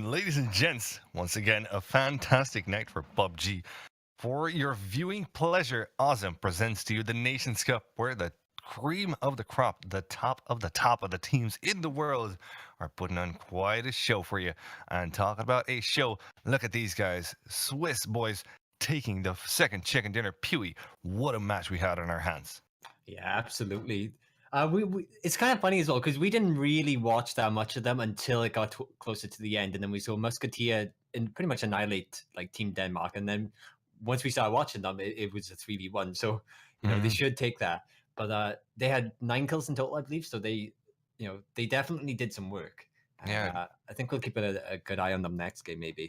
gentlemen, ladies and gents, once again, a fantastic night for PUBG. For your viewing pleasure, Auzom presents to you the Nations Cup, where the cream of the crop, the top of the teams in the world, are putting on quite a show for you. And talking about a show, look at these guys, Swiss boys, taking the second chicken dinner. Pewee, what a match we had on our hands. Yeah, absolutely. We it's kind of funny as well because we didn't really watch that much of them until it got closer to the end, and then we saw Musketeer and pretty much annihilate like Team Denmark, and then once we started watching them, it was a 3v1. So they Mhm. should take that, but they had 9 kills in total, I believe. So they definitely did some work, and Yeah, I think we'll keep a good eye on them next game, maybe.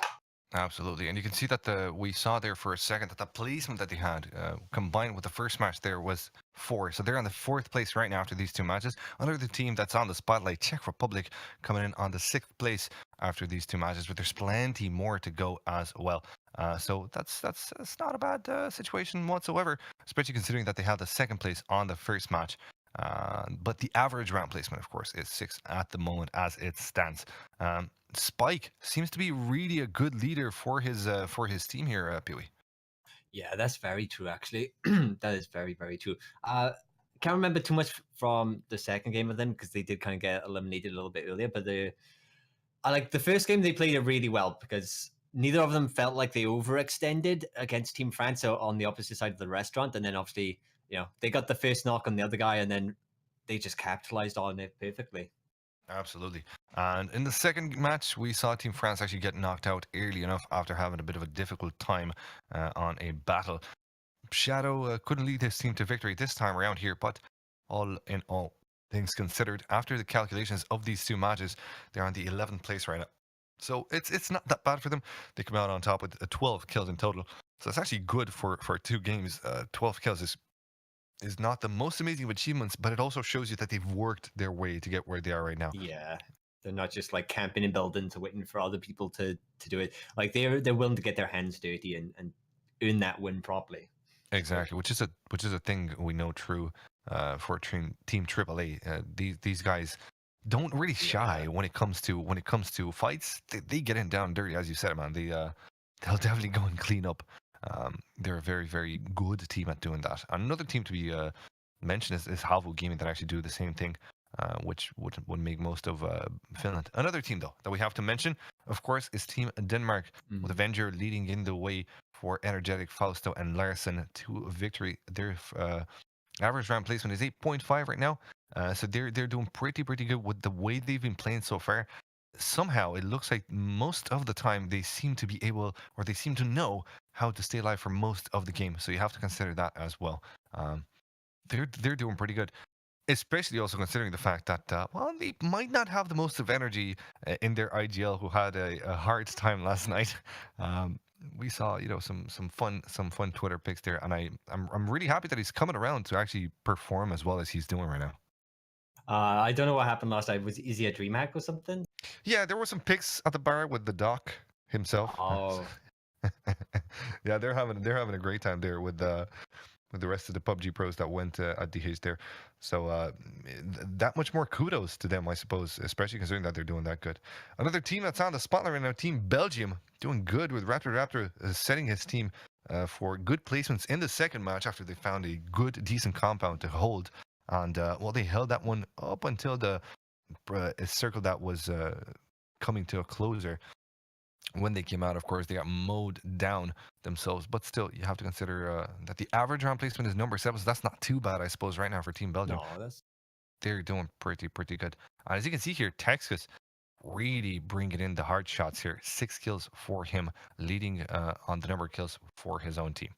absolutely, and you can see that we saw there for a second that the placement that they had combined with the first match there was 4. So they're on the 4th place right now after these 2 matches. Another team that's on the spotlight, Czech Republic, coming in on the 6th place after these 2 matches, but there's plenty more to go as well. So that's not a bad situation whatsoever, especially considering that they had the 2nd place on the first match. But the average round placement, of course, is 6 at the moment as it stands. Spike seems to be really a good leader for his team here, Pewee. Yeah, that's very true, actually. That is very, very true. Can't remember too much from the second game of them because they did kind of get eliminated a little bit earlier. But I like the first game they played it really well because neither of them felt like they overextended against Team France on the opposite side of the restaurant. And then obviously, they got the first knock on the other guy, and then they just capitalized on it perfectly. Absolutely. And in the second match, we saw Team France actually get knocked out early enough after having a bit of a difficult time on a battle. Shadow couldn't lead his team to victory this time around here, but all in all, things considered, after the calculations of these 2 matches, they're on the 11th place right now. So it's not that bad for them. They come out on top with 12 kills in total. So it's actually good for 2 games. 12 kills is not the most amazing of achievements, but it also shows you that they've worked their way to get where they are right now. Yeah. They're not just like camping in buildings waiting for other people to do it. Like they're willing to get their hands dirty and earn that win properly. So Exactly, which is a thing we know true for Team AAA. These guys don't really yeah. shy when it comes to fights. They get in down dirty, as you said, man. They'll definitely go and clean up. They're a very very good team at doing that. Another team to be mentioned is Havu Gaming that actually do the same thing. Which would make most of Finland. Another team, though, that we have to mention, of course, is Team Denmark, with Mhm. Avenger leading in the way for Energetic, Fausto, and Larson to victory. Their average round placement is 8.5 right now. So they're doing pretty good with the way they've been playing so far. Somehow it looks like most of the time they seem to be able, or they seem to know how to stay alive for most of the game. So you have to consider that as well. Um, they're doing pretty good, especially also considering the fact that well, they might not have the most of energy in their IGL, who had a hard time last night. Um, we saw some fun Twitter pics there, and I'm really happy that he's coming around to actually perform as well as he's doing right now. I don't know what happened last night. Is he a dream hack or something? Yeah, there were some pics at the bar with the doc himself. Oh, Yeah, they're having a great time there with the rest of the PUBG pros that went at DH there. So that much more kudos to them, I suppose, especially considering that they're doing that good. Another team that's on the spotlight right now, Team Belgium, doing good with Raptor setting his team for good placements in the second match after they found a good, decent compound to hold. And well, they held that one up until the circle that was coming to a closer. When they came out, of course, they got mowed down themselves. But still, you have to consider that the average round placement is number 7. So that's not too bad, I suppose, right now for Team Belgium. no, that's They're doing pretty good. As you can see here, Texas really bringing in the hard shots here. 6 kills for him, leading on the number of kills for his own team.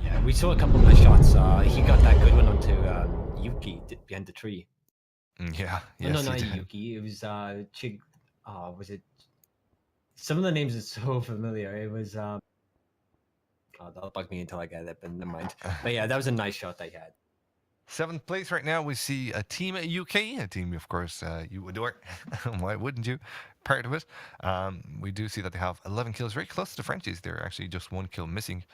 yeah. We saw a couple of nice shots. He got that good one onto Yuki behind the tree. Yeah, Oh, no, yes, he not did. Yuki. It was Chig. Was it? Some of the names are so familiar. It was God, that'll bug me until I get it. But never mind. But yeah, that was a nice shot they had. 7th place right now, we see a team at UK, a team, of course, you adore. Why wouldn't you? Part of it. We do see that they have 11 kills, very close to the Frenchies. They're actually just 1 kill missing.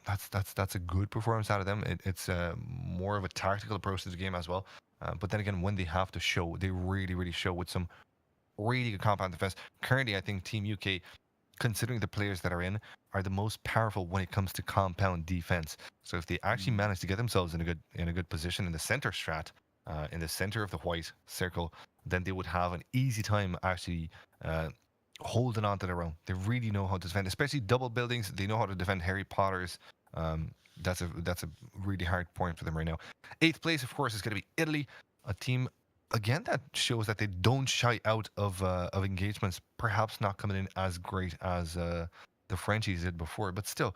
That's a good performance out of them. It's more of a tactical approach to the game as well. But then again, when they have to show, they really show with some really good compound defense. Currently, I think Team UK, considering the players that are in, are the most powerful when it comes to compound defense. So if they actually Mm. manage to get themselves in a good position in the center strat, in the center of the white circle, then they would have an easy time actually uh, holding on to their own. They really know how to defend, especially double buildings. They know how to defend Harry Potter's. That's a really hard point for them right now. Eighth place, of course, is going to be Italy, a team again that shows that they don't shy out of engagements. Perhaps not coming in as great as the Frenchies did before, but still,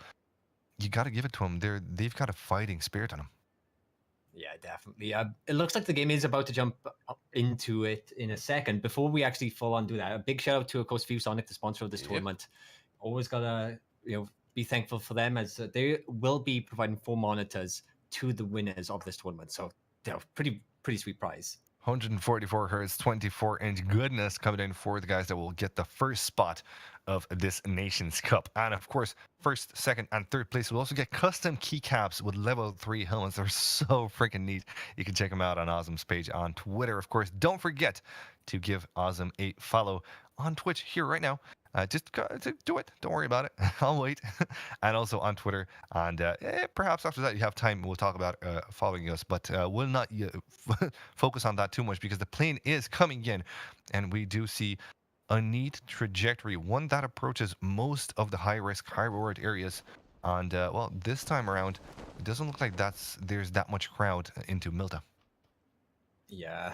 you got to give it to them. They've got a fighting spirit on them. Yeah, definitely. It looks like the game is about to jump into it in a second. Before we actually full on do that, a big shout out to, of course, ViewSonic, the sponsor of this Yep. tournament. Always gotta be thankful for them, as they will be providing 4 monitors to the winners of this tournament. So they're pretty sweet prize. 144 hertz, 24-inch goodness coming in for the guys that will get the first spot of this Nations Cup. And of course, first, second, and third place will also get custom keycaps with level 3 helmets. They're so freaking neat. You can check them out on Auzom's page on Twitter. Of course, don't forget to give Auzom a follow on Twitch here right now. Just do it. Don't worry about it. I'll wait. And also on Twitter. And perhaps after that you have time, we'll talk about following us. But we'll not focus on that too much because the plane is coming in. And we do see a neat trajectory, one that approaches most of the high-risk, high-reward areas. And, well, this time around, it doesn't look like there's that much crowd into Milta. Yeah,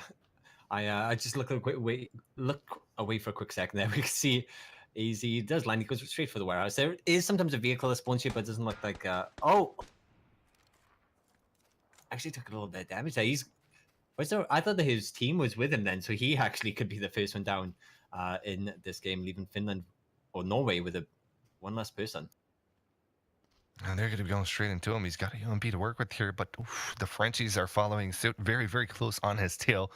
I just look away for a quick second there. We can see Easy does land. He goes straight for the warehouse. There is sometimes a vehicle that spawns you, but it doesn't look like. Oh, actually took a little bit of damage there. I thought that his team was with him then, so he actually could be the first one down in this game, leaving Finland or Norway with one less person. And they're going to be going straight into him. He's got a UMP to work with here, but oof, the Frenchies are following suit very, very close on his tail.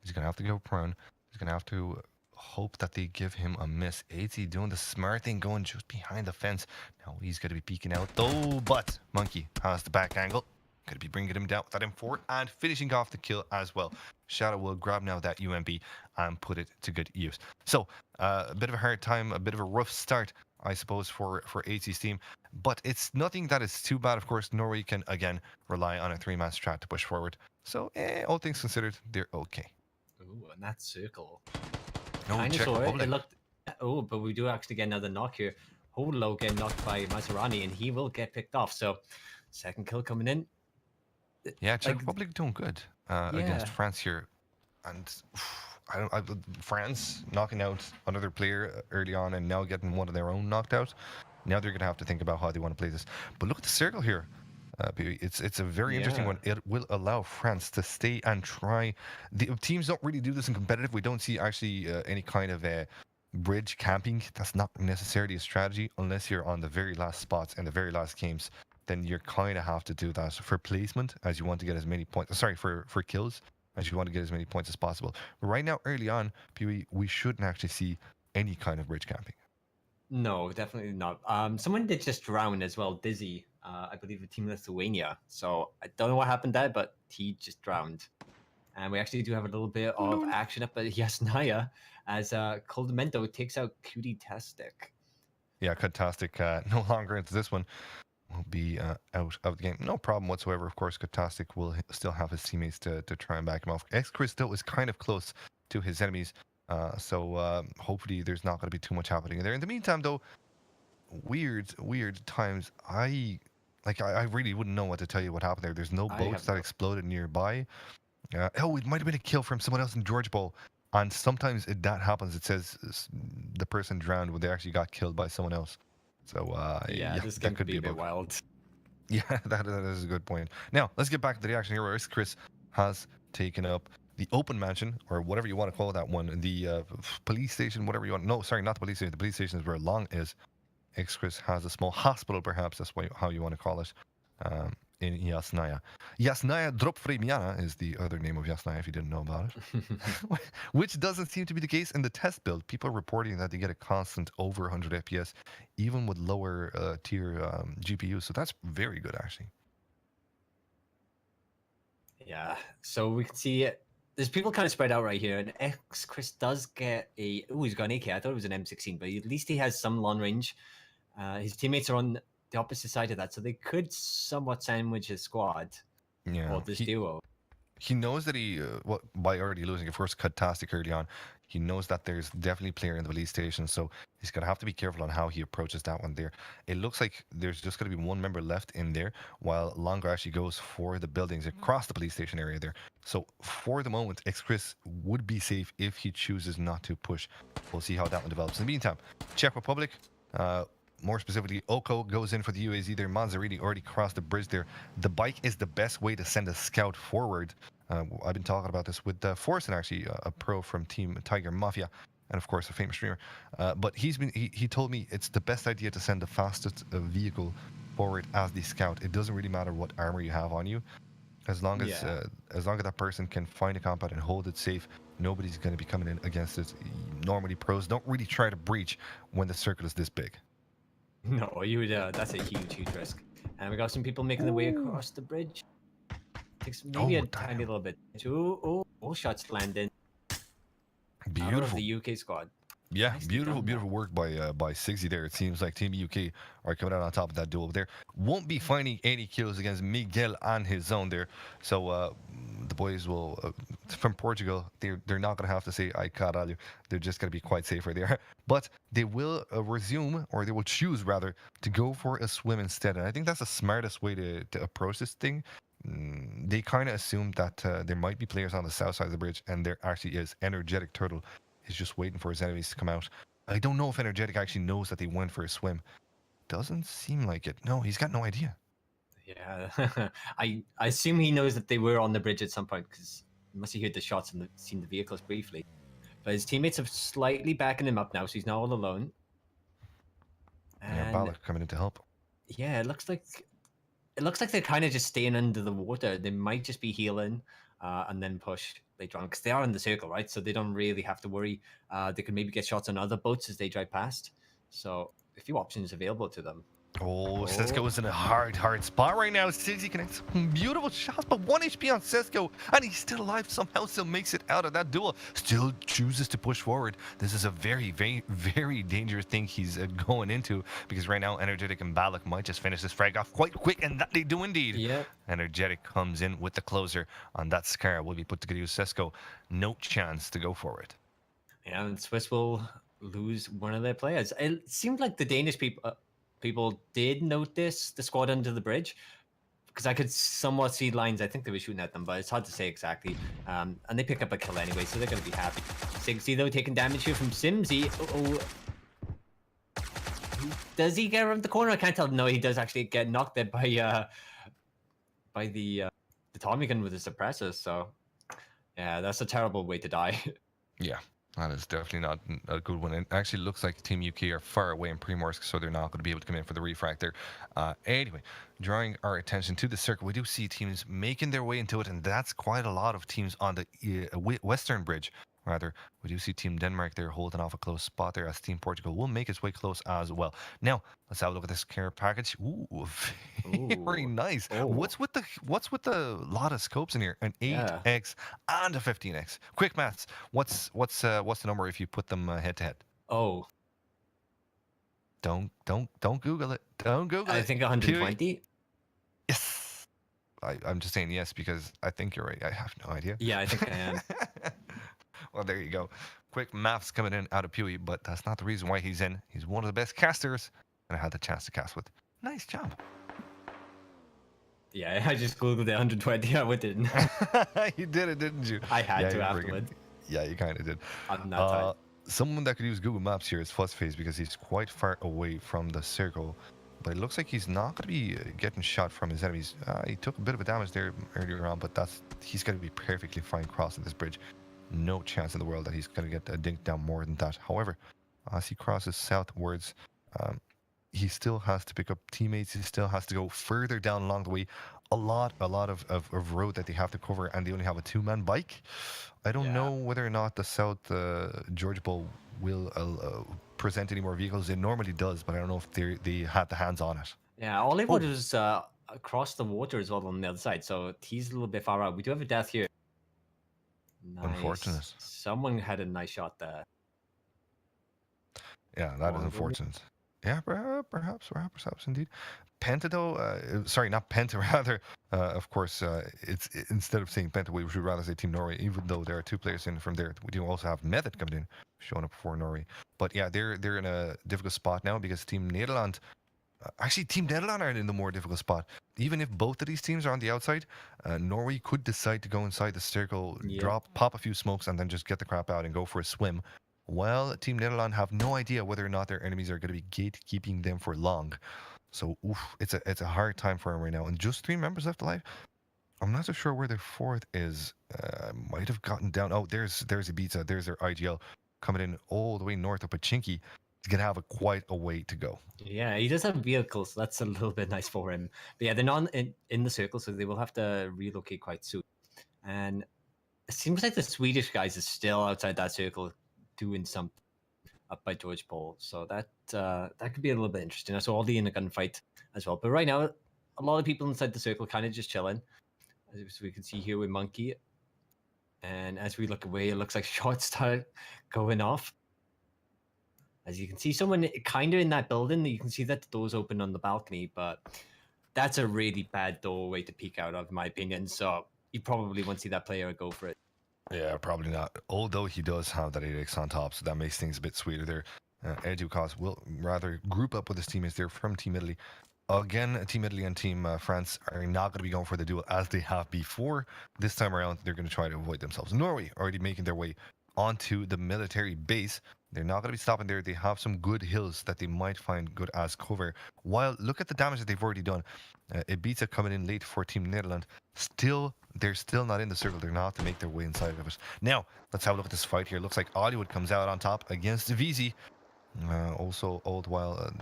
He's going to have to go prone. He's going to have to hope that they give him a miss. AT doing the smart thing, going just behind the fence. Now he's going to be peeking out, though, but Monkey has the back angle. Going to be bringing him down with that M4 and finishing off the kill as well. Shadow will grab now that UMP and put it to good use. So, a bit of a hard time, a bit of a rough start, I suppose, for AT's team. But it's nothing that is too bad. Of course, Norway can, again, rely on a 3-man strat to push forward. So, all things considered, they're okay. Ooh, and that circle. No, Kind of check saw it. public. It looked. Oh, but we do actually get another knock here. Hodelo getting knocked by Maserani, and he will get picked off. So, second kill coming in. Yeah, Czech Like, Republic doing good against France here. And France knocking out another player early on and now getting one of their own knocked out. Now they're going to have to think about how they want to play this. But look at the circle here. It's a very interesting one. It will allow France to stay and try. The teams don't really do this in competitive. We don't see actually any kind of bridge camping. That's not necessarily a strategy unless you're on the very last spots and the very last games. Then you kind of have to do that for placement as you want to get as many points. Sorry, for kills as you want to get as many points as possible. But right now, early on, we shouldn't actually see any kind of bridge camping. no, definitely not. Someone did just drown as well. Dizzy, I believe, a team Lithuania. So I don't know what happened there, but he just drowned. And we actually do have a little bit of action up at Yasnaya as Coldamento takes out Cutie Tastic. Yeah, Fantastic. No longer into this one. Will be out of the game. No problem whatsoever. Of course, Katastic will still have his teammates to try and back him off. X-Christo is kind of close to his enemies, so hopefully there's not going to be too much happening there. In the meantime, though, weird times. I really wouldn't know what to tell you what happened there. There's no boats that exploded nearby. Oh, it might have been a kill from someone else in George Bowl. And sometimes that happens. It says the person drowned when they actually got killed by someone else. So yeah, this game could be a bit wild. Yeah, that is a good point. Now, let's get back to the action here where Chris has taken up the open mansion, or whatever you want to call that one, the police station, whatever you want. No, sorry, not the police station. The police station is where Long is. Chris has a small hospital, perhaps. That's how you want to call it, in Yasnaya. Yasnaya Dropvremiana is the other name of Yasnaya, if you didn't know about it. Which doesn't seem to be the case in the test build. People are reporting that they get a constant over 100 FPS, even with lower tier GPUs. So that's very good, actually. Yeah, so we can see there's people kind of spread out right here, and X Chris does get a. Oh, he's got an AK. I thought it was an M16, but at least he has some long range. His teammates are on the opposite side of that, so they could somewhat sandwich his squad Yeah, or this duo. he knows that by already losing a first Catastic early on, he knows that there's definitely a player in the police station, so he's gonna have to be careful on how he approaches that one there. It looks like there's just gonna be one member left in there, while Longo actually goes for the buildings across the police station area there. So for the moment, Chris would be safe if he chooses not to push. We'll see how that one develops. In the meantime, Czech Republic. More specifically, Oko goes in for the UAZ there. Manzariti already crossed the bridge there. The bike is the best way to send a scout forward. I've been talking about this with Forrest, actually a pro from Team Tiger Mafia, and of course a famous streamer. But he told me it's the best idea to send the fastest vehicle forward as the scout. It doesn't really matter what armor you have on you, as long as that person can find a compound and hold it safe. Nobody's going to be coming in against it. Normally, pros don't really try to breach when the circle is this big. No, you would. That's a huge risk. And we got some people making their way across the bridge. Takes maybe a tiny little bit. Oh, shots landing. Beautiful. Out of the UK squad. Yeah, beautiful work by Sigsy there. It seems like Team UK are coming out on top of that duel there. Won't be finding any kills against Miguel on his own there. So the boys will from Portugal. They're not gonna have to say "I caralho." They're just gonna be quite safer there. But they will resume, or they will choose rather, to go for a swim instead. And I think that's the smartest way to approach this thing. They kind of assume that there might be players on the south side of the bridge, and there actually is. Energetic Turtle is just waiting for his enemies to come out. I don't know if Energetic actually knows that they went for a swim. Doesn't seem like it. No, he's got no idea. Yeah, I assume he knows that they were on the bridge at some point because he must have heard the shots and seen the vehicles briefly. But his teammates are slightly backing him up now, so he's not all alone. And yeah, Balak coming in to help. Yeah, it looks like they're kind of just staying under the water. They might just be healing and then push later on because they are in the circle, right? So they don't really have to worry. They could maybe get shots on other boats as they drive past. So a few options available to them. Oh, Sesko is in a hard spot right now. Sigsy connects beautiful shots, but 1 HP on Sesko, and he's still alive somehow, still makes it out of that duel. Still chooses to push forward. This is a very, very, very dangerous thing he's going into, because right now, Energetic and Balak might just finish this frag off quite quick, and that they do indeed. Yeah. Energetic comes in with the closer on that Scar. Will be put to good use. Sesko, no chance to go for it. Yeah, and Swiss will lose one of their players. It seemed like the Danish people did notice the squad under the bridge because I could somewhat see lines. I think they were shooting at them, but it's hard to say exactly. And they pick up a kill anyway, so they're going to be happy. Sigsy, though, taking damage here from Simsy. Does he get around the corner? I can't tell. No, he does actually get knocked there by the Tommy gun with the suppressor. So, yeah, that's a terrible way to die. Yeah. That is definitely not a good one. It actually looks like Team UK are far away in Primorsk, so they're not going to be able to come in for the refractor. Anyway, drawing our attention to the circle, we do see teams making their way into it, and that's quite a lot of teams on the western bridge. Rather, we do see Team Denmark there holding off a close spot there, as Team Portugal will make its way close as well. Now, let's have a look at this care package. Ooh, very nice. Oh. What's with the lot of scopes in here? An 8x and a 15x. Quick maths. What's the number if you put them head to head? Oh. Don't Google it. Don't Google it. I think 120. Yes. I'm just saying yes because I think you're right. I have no idea. Yeah, I think I am. Well, there you go. Quick maths coming in out of Pewee, but that's not the reason why he's in. He's one of the best casters, and I had the chance to cast with. Nice job. Yeah, I just googled it 120. I went in. You did it, didn't you? I had to afterwards. Yeah, you kind of did. I'm not tired. Someone that could use Google Maps here is Fuzzface because he's quite far away from the circle. But it looks like he's not going to be getting shot from his enemies. He took a bit of a damage there earlier on, but he's going to be perfectly fine crossing this bridge. No chance in the world that he's going to get a dink down more than that. However, as he crosses southwards, he still has to pick up teammates. He still has to go further down along the way. A lot of road that they have to cover, and they only have a 2-man bike. I don't know whether or not the South Georgia Bowl will present any more vehicles. It normally does, but I don't know if they had the hands on it. Yeah, all it was across the water as well on the other side, so he's a little bit far out. We do have a death here. Nice. Unfortunate. Someone had a nice shot there. Yeah, that is Wonderful. unfortunate. Yeah, perhaps indeed. Penta though, sorry, not Penta, rather. Of course, instead of saying Penta, we should rather say Team Norway. Even though there are two players in from there, we do also have Method coming in, showing up for Norway. But yeah, they're in a difficult spot now because Team Nederland, actually Team Nederland are in the more difficult spot. Even if both of these teams are on the outside, Norway could decide to go inside the circle, Yep. pop a few smokes, and then just get the crap out and go for a swim. Well, Team Nederland have no idea whether or not their enemies are going to be gatekeeping them for long. So, oof, it's a hard time for them right now. And just 3 members left alive. I'm not so sure where their fourth is. Might have gotten down. Oh, there's Ibiza. There's their IGL coming in all the way north of Pachinki. He's gonna have quite a way to go. Yeah, he does have vehicles, so that's a little bit nice for him. But yeah, they're not in the circle, so they will have to relocate quite soon. And it seems like the Swedish guys are still outside that circle doing something up by George Paul. So that could be a little bit interesting. I saw Aldi in a gunfight as well. But right now, a lot of people inside the circle kind of just chilling. As we can see here with Monkey. And as we look away, it looks like shots start going off. As you can see, someone kind of in that building. You can see that the door's open on the balcony, but that's a really bad doorway to peek out of, in my opinion. So you probably won't see that player go for it. Yeah, probably not. Although he does have that 8x on top, so that makes things a bit sweeter there. Educos will rather group up with his teammates there from Team Italy. Again, Team Italy and Team France are not going to be going for the duel as they have before. This time around, they're going to try to avoid themselves. Norway already making their way onto the military base. They're not going to be stopping there. They have some good hills that they might find good as cover. While look at the damage that they've already done. Ibiza coming in late for Team Netherlands. They're still not in the circle. They're not to make their way inside of it. Now, let's have a look at this fight here. Looks like Hollywood comes out on top against VZ. Also, all the while,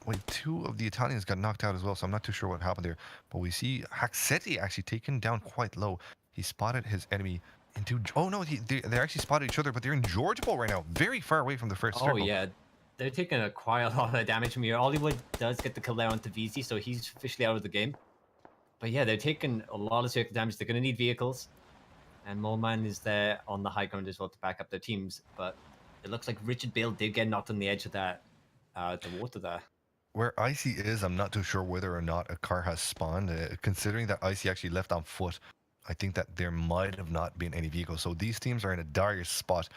wait, 2 of the Italians got knocked out as well, so I'm not too sure what happened there. But we see Haxetti actually taken down quite low. He spotted his enemy into... Oh, no, they actually spotted each other, but they're in George Bowl right now. Very far away from the first circle. Oh, yeah. They're taking quite a lot of damage from here. Hollywood does get the kill there onto VZ, so he's officially out of the game. But yeah, they're taking a lot of circle damage. They're going to need vehicles. And Molman is there on the high ground as well to back up their teams. But it looks like Richard Bale did get knocked on the edge of that, the water there. Where Icy is, I'm not too sure whether or not a car has spawned. Considering that Icy actually left on foot, I think that there might have not been any vehicles. So these teams are in a dire spot.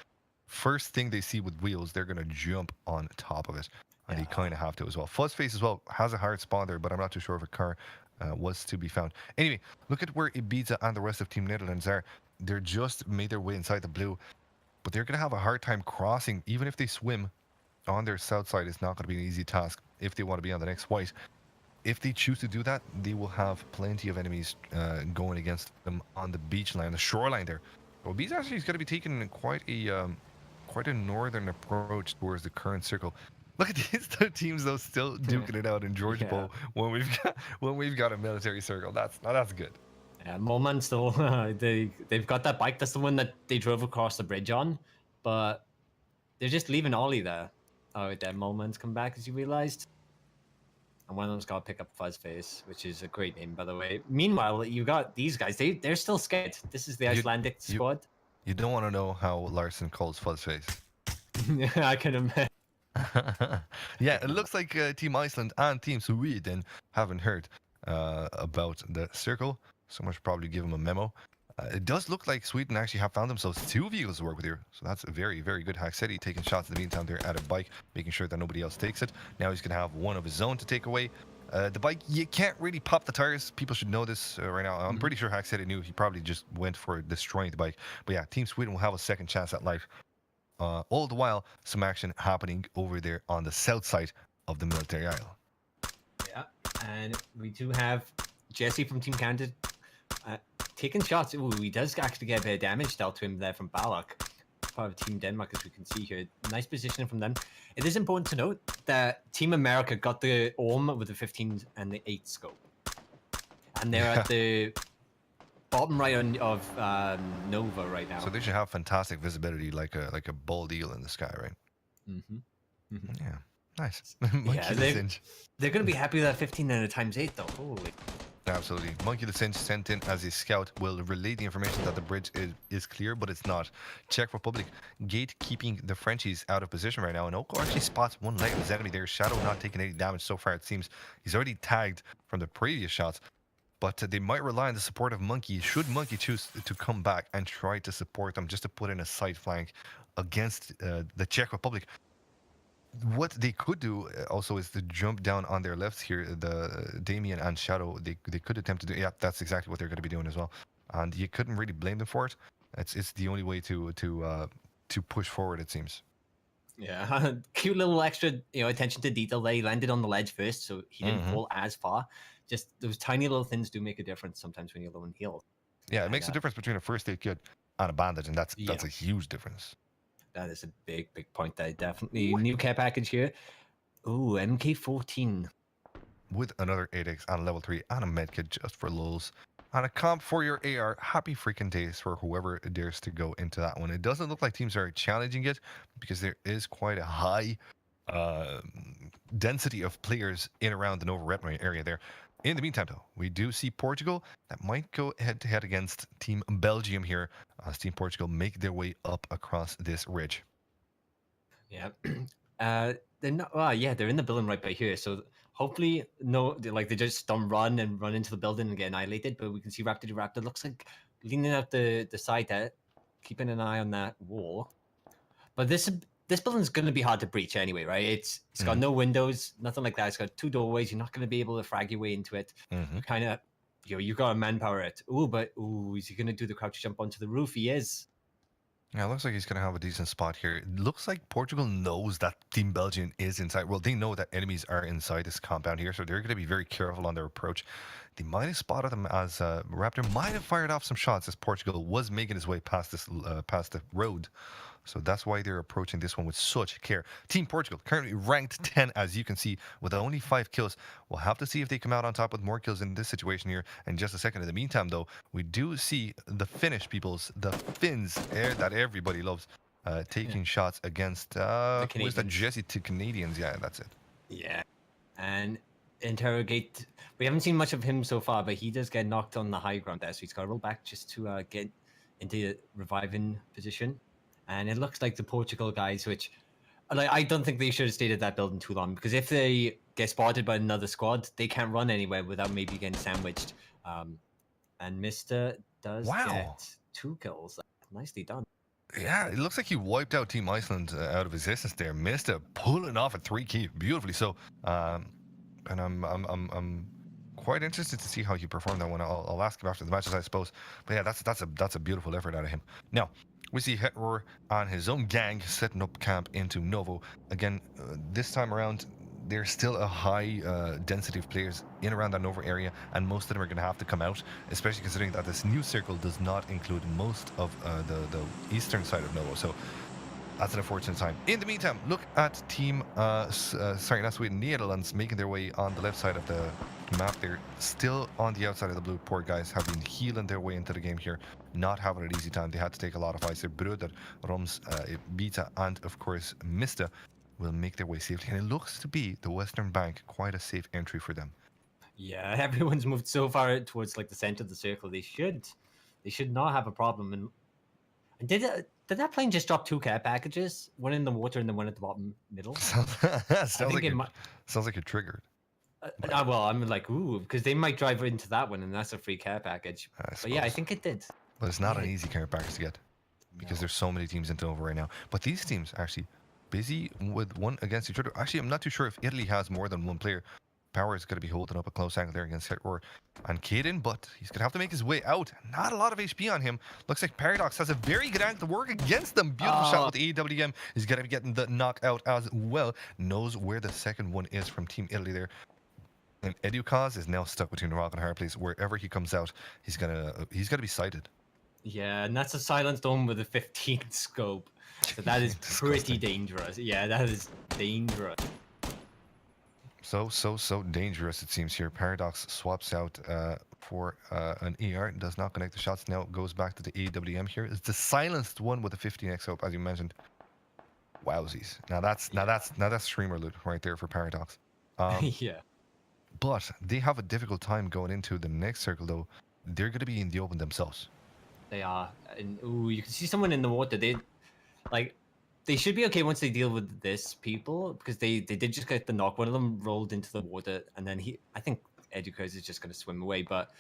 First thing they see with wheels, they're going to jump on top of it. And they kind of have to as well. Fuzzface as well has a hard spawn there, but I'm not too sure if a car was to be found. Anyway, look at where Ibiza and the rest of Team Netherlands are. They're just made their way inside the blue, but they're going to have a hard time crossing. Even if they swim on their south side, it's not going to be an easy task if they want to be on the next white. If they choose to do that, they will have plenty of enemies going against them on the beach line, the shoreline there. Well, Ibiza actually is going to be taking quite a northern approach towards the current circle. Look at these two teams though, still duking it out in George Bowl when we've got a military circle. That's good. Yeah, Molman still they've got that bike. That's the one that they drove across the bridge on, but they're just leaving Ollie there. Oh, that Molman's come back, as you realized. And one of them's got to pick up Fuzzface, which is a great name, by the way. Meanwhile, you got these guys. They're still scared. This is the Icelandic squad. You don't want to know how Larson calls Fuzzface. I can imagine. Yeah, it looks like Team Iceland and Team Sweden haven't heard about the circle. Someone should probably give them a memo. It does look like Sweden actually have found themselves 2 vehicles to work with here. So that's very, very good. Haxetti taking shots in the meantime there at a bike, making sure that nobody else takes it. Now he's going to have one of his own to take away. The bike, you can't really pop the tires. People should know this right now. I'm pretty sure Haxetti knew. He probably just went for destroying the bike. But yeah, Team Sweden will have a second chance at life. All the while, some action happening over there on the south side of the military isle. Yeah, and we do have Jesse from Team Canada taking shots. Ooh, he does actually get a bit of damage dealt to him there from Balak, part of Team Denmark, as we can see here. Nice positioning from them. It is important to note that Team America got the Auzom with the 15 and the 8 scope. And they're at the bottom right of Nova right now. So they should have fantastic visibility, like a bald eel in the sky, right? Yeah, nice. Yeah, they're going to be happy with that 15 and a times 8, though. Holy. Absolutely. Monkey the Cinch sent in as a scout will relay the information that the bridge is clear, but it's not. Czech Republic gatekeeping the Frenchies out of position right now, and Oko actually spots one leg of his enemy there. Shadow not taking any damage so far, it seems. He's already tagged from the previous shots, but they might rely on the support of Monkey. Should Monkey choose to come back and try to support them just to put in a side flank against the Czech Republic? What they could do also is to jump down on their lefts here. The Damien and Shadow, they could attempt to do. Yeah, that's exactly what they're going to be doing as well. And you couldn't really blame them for it. It's the only way to push forward. It seems. Yeah, cute little extra, attention to detail. They landed on the ledge first, so he didn't Hmm. fall as far. Just those tiny little things do make a difference sometimes when you're low in health. Yeah, it And makes a difference between a first aid kit and a bandage, and that's yeah, a huge difference. that is a big, big point. That definitely new care package here. Ooh, MK14. With another 8x on level 3 and a medkit just for lulz. And a comp for your AR. Happy freaking days for whoever dares to go into that one. It doesn't look like teams are challenging it because there is quite a high uh, density of players in around the Nova Red area there. In the meantime, though, we do see Portugal that might go head to head against Team Belgium here as Team Portugal make their way up across this ridge. Yeah. They're not. Well, yeah, they're in the building right by here. So hopefully, no, they just don't run and run into the building and get annihilated. But we can see Raptor looks like leaning out the side there, keeping an eye on that wall. But this building's going to be hard to breach anyway, right? It's got no windows, nothing like that. It's got 2 doorways. You're not going to be able to frag your way into it. Mm-hmm. Kind of, you got to manpower it. Is he going to do the crouch jump onto the roof? He is. Yeah, it looks like he's going to have a decent spot here. It looks like Portugal knows that Team Belgium is inside. Well, they know that enemies are inside this compound here, so they're going to be very careful on their approach. They might have spotted them as Raptor might have fired off some shots as Portugal was making his way past this past the road. So that's why they're approaching this one with such care. Team Portugal currently ranked 10, as you can see, with only 5 kills. We'll have to see if they come out on top with more kills in this situation here in just a second. In the meantime, though, we do see the Finnish peoples, the Finns, that everybody loves, taking shots against, where's that Canadians. Jesse to Canadians? Yeah, that's it. Yeah. And interrogate. We haven't seen much of him so far, but he does get knocked on the high ground there. So he's got to roll back just to get into a reviving position. And it looks like the Portugal guys, which I don't think they should have stayed at that building too long, because if they get spotted by another squad, they can't run anywhere without maybe getting sandwiched. And Mister does get 2 kills. Nicely done. Yeah, it looks like he wiped out Team Iceland out of existence there. Mista pulling off a 3 key beautifully. So, and I'm quite interested to see how he performed that one. I'll ask him after the matches, I suppose. But yeah, that's a beautiful effort out of him. Now, we see Hetroor on his own gang setting up camp into Novo. Again, this time around, there's still a high density of players in around that Nova area, and most of them are going to have to come out, especially considering that this new circle does not include most of the eastern side of Novo. So that's an unfortunate time. In the meantime, look at team, sorry, not Sweden, Netherlands making their way on the left side of the map there. Still on the outside of the blue. Poor guys have been healing their way into the game here. Not having an easy time. They had to take a lot of fights. Their Bruder, Roms, Beta, and of course, Mista will make their way safely. And it looks to be the Western Bank quite a safe entry for them. Yeah, everyone's moved so far towards the center of the circle. They should not have a problem. And did that plane just drop 2 care packages? One in the water and then one at the bottom middle. sounds like you're triggered. Well, I'm like, ooh, because they might drive into that one, and that's a free care package. But yeah, I think it did. But it's not an easy care package to get because there's so many teams into over right now. But these teams are actually busy with one against each other. Actually, I'm not too sure if Italy has more than one player. Power is going to be holding up a close angle there against Hetroor and Caden, but he's going to have to make his way out. Not a lot of HP on him. Looks like Paradox has a very good angle to work against them. Beautiful shot with the AWM. He's going to be getting the knockout as well. Knows where the second one is from Team Italy there. And Edukaz is now stuck between a rock and a hard place. Wherever he comes out, he's gonna be sighted. Yeah, and that's a silenced dome with a 15 scope. So that is pretty dangerous. Yeah, that is dangerous. So dangerous it seems here. Paradox swaps out for an ER, does not connect the shots. Now goes back to the AWM here. It's the silenced one with a 15x scope, as you mentioned. Wowsies. Now that's streamer loot right there for Paradox. Yeah. But they have a difficult time going into the next circle, though. They're going to be in the open themselves. They are, and ooh, you can see someone in the water. Like they should be okay once they deal with this people because they did just get the knock. One of them rolled into the water, and then I think Educators is just going to swim away. But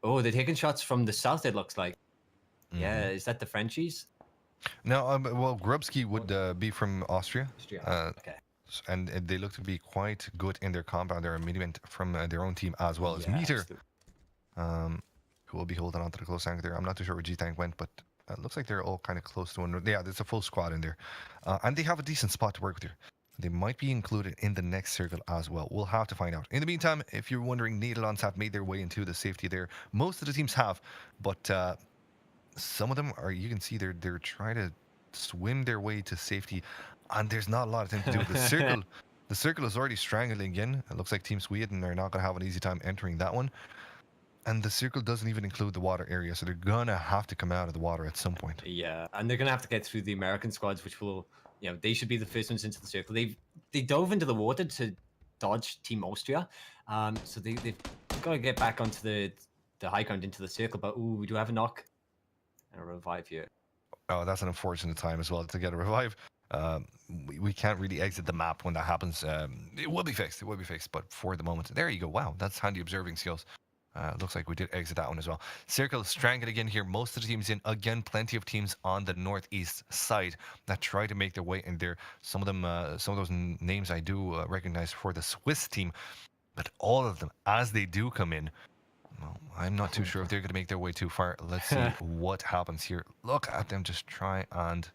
oh, they're taking shots from the south. It looks like. Yeah, is that the Frenchies? Now, well, Grubsky would be from Austria. Austria. Uh, Okay. and they look to be quite good in their compound. They're a miniment from their own team as well as Yeah, Meter, absolutely. who will be holding on to the close anchor there. I'm not too sure where G-Tank went, but it looks like they're all kind of close to one. Yeah, there's a full squad in there. And they have a decent spot to work with here. They might be included in the next circle as well. We'll have to find out. In the meantime, if you're wondering, Needlons have made their way into the safety there. Most of the teams have, but some of them are, you can see they're trying to swim their way to safety, and there's not a lot of time to do. The circle is already strangling in. It looks like Team Sweden are not going to have an easy time entering that one. And the circle doesn't even include the water area, so they're gonna have to come out of the water at some point. Yeah, and they're gonna have to get through the American squads, which will, they should be the first ones into the circle. They dove into the water to dodge Team Austria, so they've got to get back onto the high ground into the circle. But ooh, we do have a knock and a revive here. Oh, that's an unfortunate time as well to get a revive. We can't really exit the map when that happens. It will be fixed. It will be fixed. But for the moment, there you go. Wow, that's handy observing skills. Looks like we did exit that one as well. Circle strangled again here. Most of the teams in. Again, plenty of teams on the northeast side that try to make their way in there. Some of them, some of those names I do recognize for the Swiss team. But all of them, as they do come in, well, I'm not too sure if they're going to make their way too far. Let's see what happens here. Look at them just try and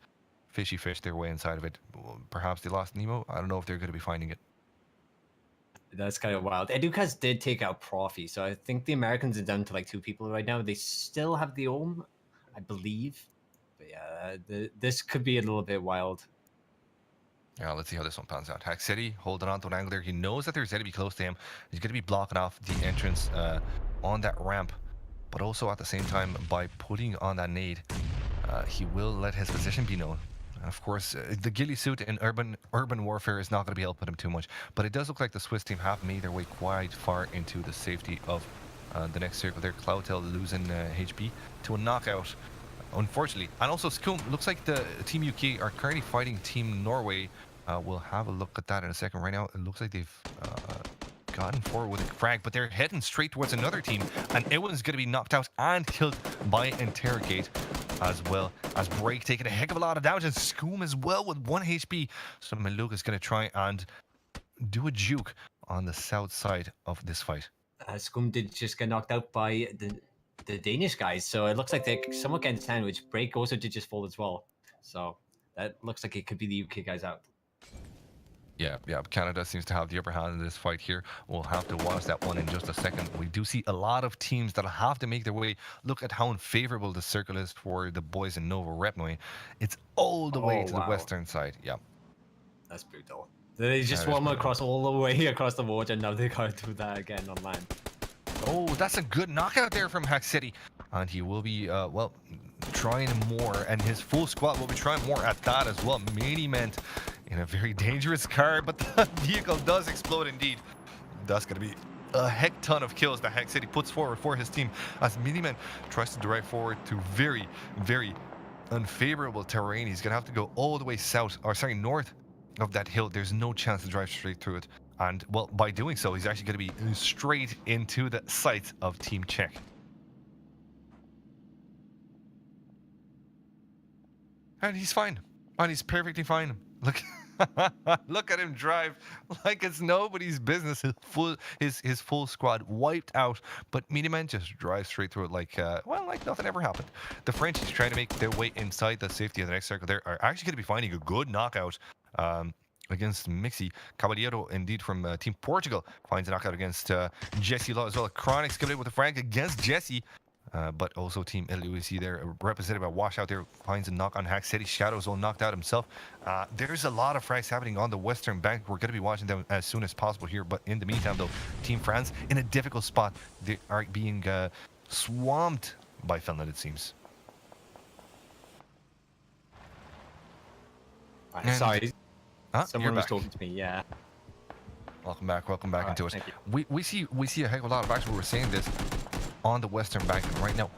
fishy fish their way inside of it. Perhaps they lost Nemo. I don't know if they're going to be finding it. That's kind of wild. Educas did take out Profi, so I think the Americans are down to like 2 people right now. They still have the Ohm, I believe. But yeah, this could be a little bit wild. Yeah, let's see how this one pans out. Hack City holding on to an angle there. He knows that there's enemy close to him. He's going to be blocking off the entrance on that ramp. But also at the same time, by putting on that nade, he will let his position be known. And of course, the ghillie suit in urban warfare is not going to be helping him too much. But it does look like the Swiss team have made their way quite far into the safety of the next circle there. Cloudtail losing HP to a knockout, unfortunately. And also, Scum, looks like the Team UK are currently fighting Team Norway. We'll have a look at that in a second. Right now, it looks like they've gotten forward with a frag, but they're heading straight towards another team, and Ewan's going to be knocked out and killed by Interrogate, as well as Break taking a heck of a lot of damage, and Scum as well with 1 HP. So Maluk is going to try and do a juke on the south side of this fight. Scum did just get knocked out by the Danish guys, so it looks like they're somewhat getting sandwiched. Break also did just fall as well, so that looks like it could be the UK guys out. Yeah, Canada seems to have the upper hand in this fight here. We'll have to watch that one in just a second. We do see a lot of teams that'll have to make their way. Look at how unfavorable the circle is for the boys in Novo Repnoy. It's all the way to the western side. Yeah. That's brutal. They just swam across all the way across the water, and now they gotta do that again on land. Oh, that's a good knockout there from Hack City. And he will be, well, trying more, and his full squad will be trying more at that as well. Mini-Ment in a very dangerous car, but the vehicle does explode indeed. That's going to be a heck ton of kills that Hack City puts forward for his team as Mini-Ment tries to drive forward to very, very unfavorable terrain. He's going to have to go all the way south, or sorry, north of that hill. There's no chance to drive straight through it. And, well, by doing so, he's actually going to be straight into the sights of Team Czech. And he's fine. And he's perfectly fine. Look, look at him drive like it's nobody's business. His full squad wiped out, but Miniman just drives straight through it like like nothing ever happened. The French is trying to make their way inside the safety of the next circle. They are actually going to be finding a good knockout against Mixi. Caballero, indeed, from Team Portugal, finds a knockout against Jesse Law as well. Chronic's coming in with a frag against Jesse. But also Team LUC there, represented by Washout there, finds a knock on Hack City. Shadows all knocked out himself. There's a lot of frags happening on the western bank. We're going to be watching them as soon as possible here. But in the meantime, though, Team France in a difficult spot. They are being swamped by Finland, it seems. Sorry, Huh? someone was talking to me, yeah. Welcome back All right, into it. thank you. We see a heck of a lot of action. We were saying this on the Western Bank, and right now,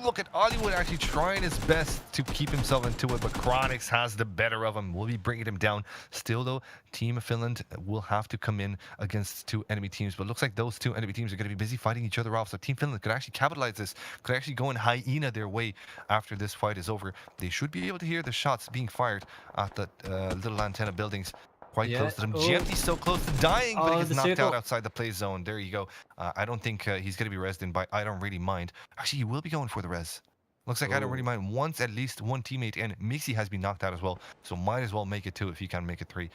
look at Hollywood actually trying his best to keep himself into it, but Chronix has the better of him. Will be bringing him down. Still, though, Team Finland will have to come in against two enemy teams, but looks like those two enemy teams are going to be busy fighting each other off. So Team Finland could actually capitalize this, could actually go in hyena their way after this fight is over. They should be able to hear the shots being fired at the little antenna buildings quite Yeah. close to them. Oh, Jemty's so close to dying, but he oh, gets the knocked out circle. outside the play zone. There you go. I don't think he's going to be resed in by I don't really mind. Actually, he will be going for the res. Looks like I don't really Oh, mind. Once at least one teammate, and Mixie has been knocked out as well, so might as well make it two if he can make it three.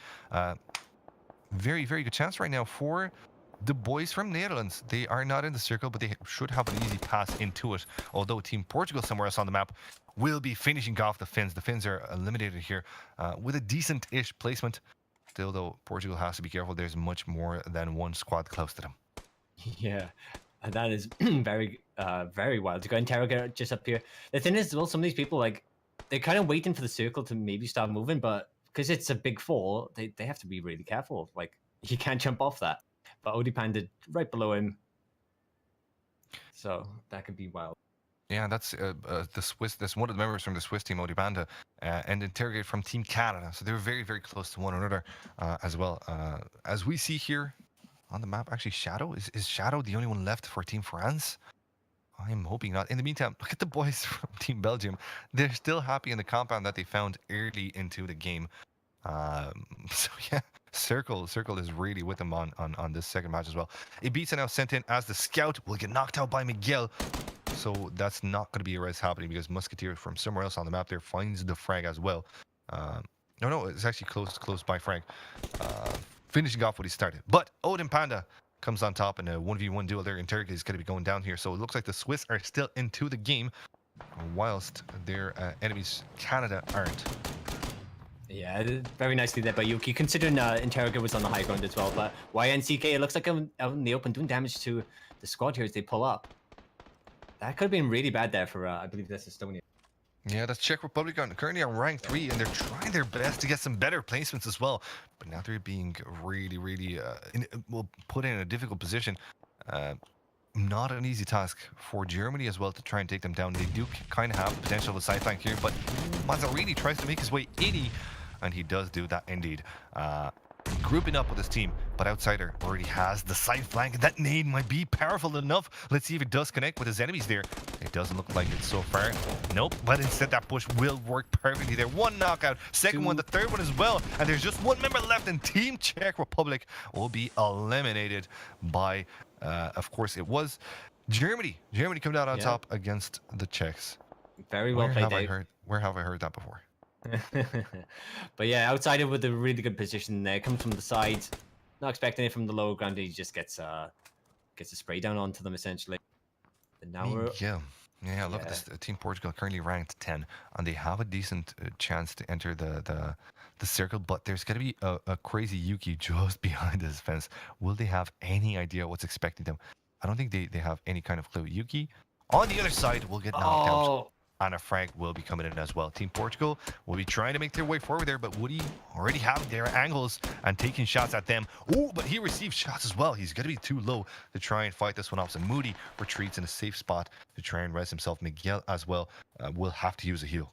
Very, very good chance right now for the boys from Netherlands. They are not in the circle, but they should have an easy pass into it. Although Team Portugal somewhere else on the map will be finishing off the Finns. The Finns are eliminated here with a decent-ish placement. Still, though, Portugal has to be careful. There's much more than one squad close to them. yeah. And that is very wild. To go interrogate just up here. The thing is, well, some of these people, like, they're kind of waiting for the circle to maybe start moving, but because it's a big fall, they have to be really careful. Like, he can't jump off that. But Odi Panda right below him. So that could be wild. Yeah, that's the Swiss. That's one of the members from the Swiss team, Odibanda, and Interrogate from Team Canada. So they're very, very close to one another as well. As we see here on the map, actually, Shadow is Shadow the only one left for Team France? I'm hoping not. In the meantime, look at the boys from Team Belgium. They're still happy in the compound that they found early into the game. So yeah, Circle is really with them on this second match as well. Ibiza now sent in as the scout, will get knocked out by Miguel. So that's not going to be a res happening because Musketeer from somewhere else on the map there finds the frag as well. No, it's actually close by frag. Finishing off what he started. But Odin Panda comes on top in a 1v1 duel there. Interrogate is going to be going down here. So it looks like the Swiss are still into the game, whilst their enemies, Canada, aren't. Yeah, very nicely there by Yuki, considering Interrogate was on the high ground as well. But YNCK, it looks like out in the open, doing damage to the squad here as they pull up. That could have been really bad there for, I believe that's Estonia. Yeah, that's Czech Republic currently on rank 3, and they're trying their best to get some better placements as well. But now they're being really, really, put in a difficult position. Not an easy task for Germany as well to try and take them down. They do kind of have the potential of a side flank here, but Mazzarini tries to make his way 80, and he does do that indeed. Grouping up with his team, but Outsider already has the side flank. That nade might be powerful enough. Let's see if it does connect with his enemies there. It doesn't look like it so far. Nope, but instead that push will work perfectly there. One knockout, second one, the third one as well. And there's just one member left, and Team Czech Republic will be eliminated by, of course, it was Germany. Germany coming out on top against the Czechs. Very well played, Dave. Where have I heard that before? But yeah, Outsider with a really good position there. Comes from the side. Not expecting it from the lower ground. He just gets a spray down onto them essentially. And now we're look at this. Team Portugal currently ranked 10, and they have a decent chance to enter the circle. But there's going to be a crazy Yuki just behind this fence. Will they have any idea what's expecting them? I don't think they have any kind of clue. Yuki on the other side will get knocked out. And a frag will be coming in as well. Team Portugal will be trying to make their way forward there, but Woody already having their angles and taking shots at them. Oh, but he receives shots as well. He's going to be too low to try and fight this one off. So Moody retreats in a safe spot to try and rest himself. Miguel as well will have to use a heal.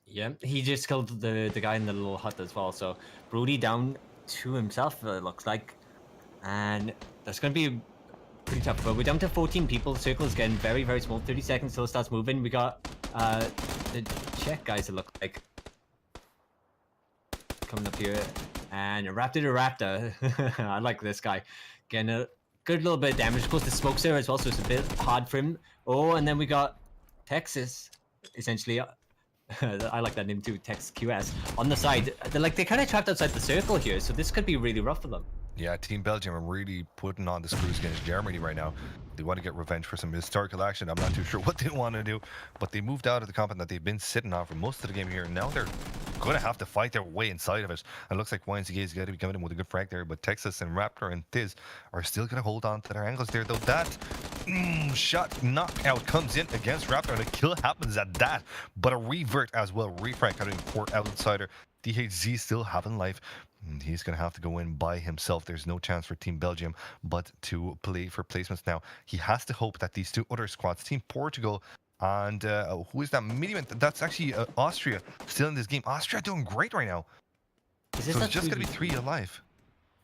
Yeah, he just killed the guy in the little hut as well. So Brody down to himself, it looks like. And that's going to be pretty tough, but we're down to 14 people. The circle is getting very, very small. 30 seconds till it starts moving. We got the Czech guys, it look like, coming up here, and Raptor to Raptor. I like this guy, getting a good little bit of damage. Of course, the smoke's there as well, so it's a bit hard for him. Oh, and then we got Texas, essentially. I like that name too, Tex QS. On the side, they're kind of trapped outside the circle here, so this could be really rough for them. Yeah, Team Belgium are really putting on the screws against Germany right now. They want to get revenge for some historical action. I'm not too sure what they want to do, but they moved out of the compound that they've been sitting on for most of the game here. And now they're going to have to fight their way inside of it. And it looks like YNCK is going to be coming in with a good frag there, but Texas and Raptor and Tiz are still going to hold on to their angles there, though. That shot knockout comes in against Raptor, and the kill happens at that. But a revert as well, refrag coming for Outsider. DHZ still having life. And he's going to have to go in by himself. There's no chance for Team Belgium but to play for placements now. He has to hope that these two other squads, Team Portugal and who is that? Medium. That's actually Austria still in this game. Austria doing great right now. Is So this a it's just going to be 3 3v3? alive.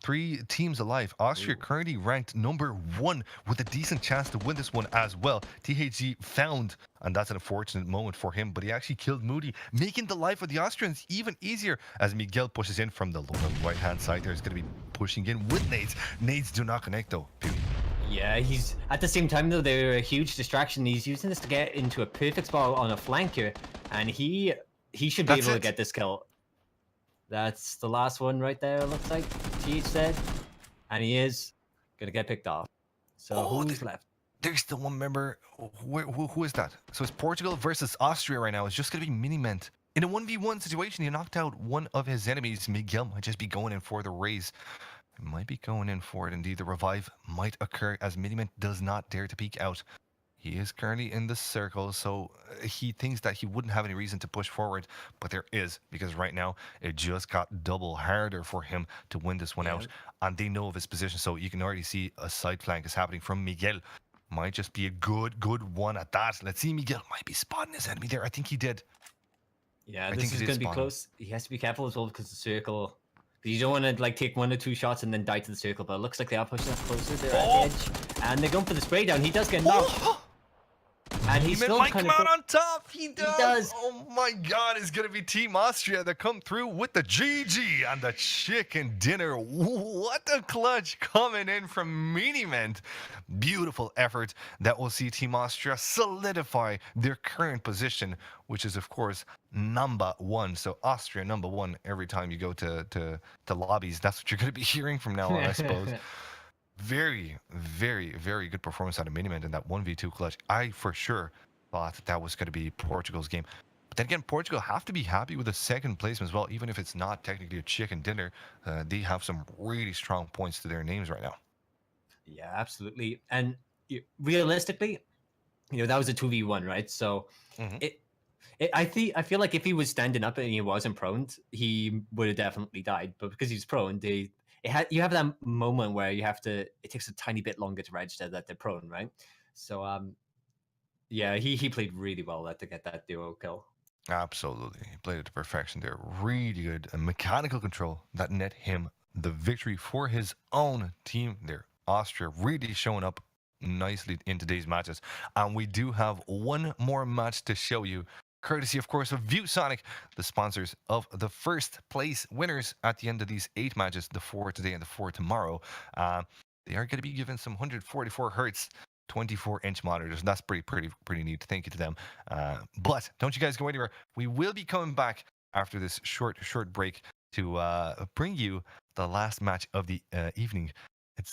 3 teams alive. Austria Ooh. currently ranked number 1 with a decent chance to win this one as well. THG found, and that's an unfortunate moment for him, but he actually killed Moody, making the life of the Austrians even easier as Miguel pushes in from the right-hand side. There's going to be pushing in with nades. Nades do not connect though. Beauty. Yeah, he's at the same time though they're a huge distraction. He's using this to get into a perfect spot on a flank here, and he should be That's able to it. get this kill. That's the last one right there. It looks like TH said, and he is gonna get picked off. So Oh, who's left? there's still one member. Who is that? So it's Portugal versus Austria right now. It's just going to be Miniment. In a 1v1 situation, he knocked out one of his enemies. Miguel might just be going in for the raise. Might be going in for it. Indeed, the revive might occur as Miniment does not dare to peek out. He is currently in the circle, so he thinks that he wouldn't have any reason to push forward, but there is, because right now it just got double harder for him to win this one Yeah, out, and they know of his position, so you can already see a side flank is happening from Miguel. Might just be a good one at that. Let's see, Miguel might be spotting his enemy there. I think he did. yeah. I This think he is did gonna be spot him. close. He has to be careful as well because the circle. You don't want to like take 1 or 2 shots and then die to the circle. But it looks like they are pushing us closer. They're at the edge, and they're going for the spray down. He does get knocked, Oh! and he's Demon still might kind come of. out on top. He does. does. Oh my God! It's gonna be Team Austria that come through with the GG and the chicken dinner. What a clutch coming in from Miniment. Beautiful effort that will see Team Austria solidify their current position, which is of course number 1. So Austria number 1 every time you go to lobbies. That's what you're gonna be hearing from now on, I suppose. Very, very good performance out of Miniment in that 1v2 clutch. I for sure thought that was going to be Portugal's game. But then again, Portugal have to be happy with the second placement as well, even if it's not technically a chicken dinner. They have some really strong points to their names right now. Yeah, absolutely. And realistically, that was a 2v1, right? So Hmm. I feel like if he was standing up and he wasn't prone, he would have definitely died. But because he's prone, you have that moment where it takes a tiny bit longer to register that they're prone, right? So yeah, he played really well there to get that duo kill. Absolutely. He played it to perfection there. Really good mechanical control that net him the victory for his own team there. Austria really showing up nicely in today's matches. And we do have one more match to show you, courtesy, of course, of ViewSonic, the sponsors of the first place winners at the end of these 8 matches, the 4 today and the 4 tomorrow. They are going to be given some 144 hertz 24-inch monitors. That's pretty neat. Thank you to them. But don't you guys go anywhere. We will be coming back after this short break to bring you the last match of the evening.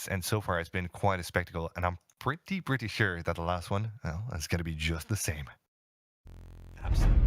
And so far it's been quite a spectacle, and I'm pretty sure that the last one, well, is going to be just the same. Absolutely.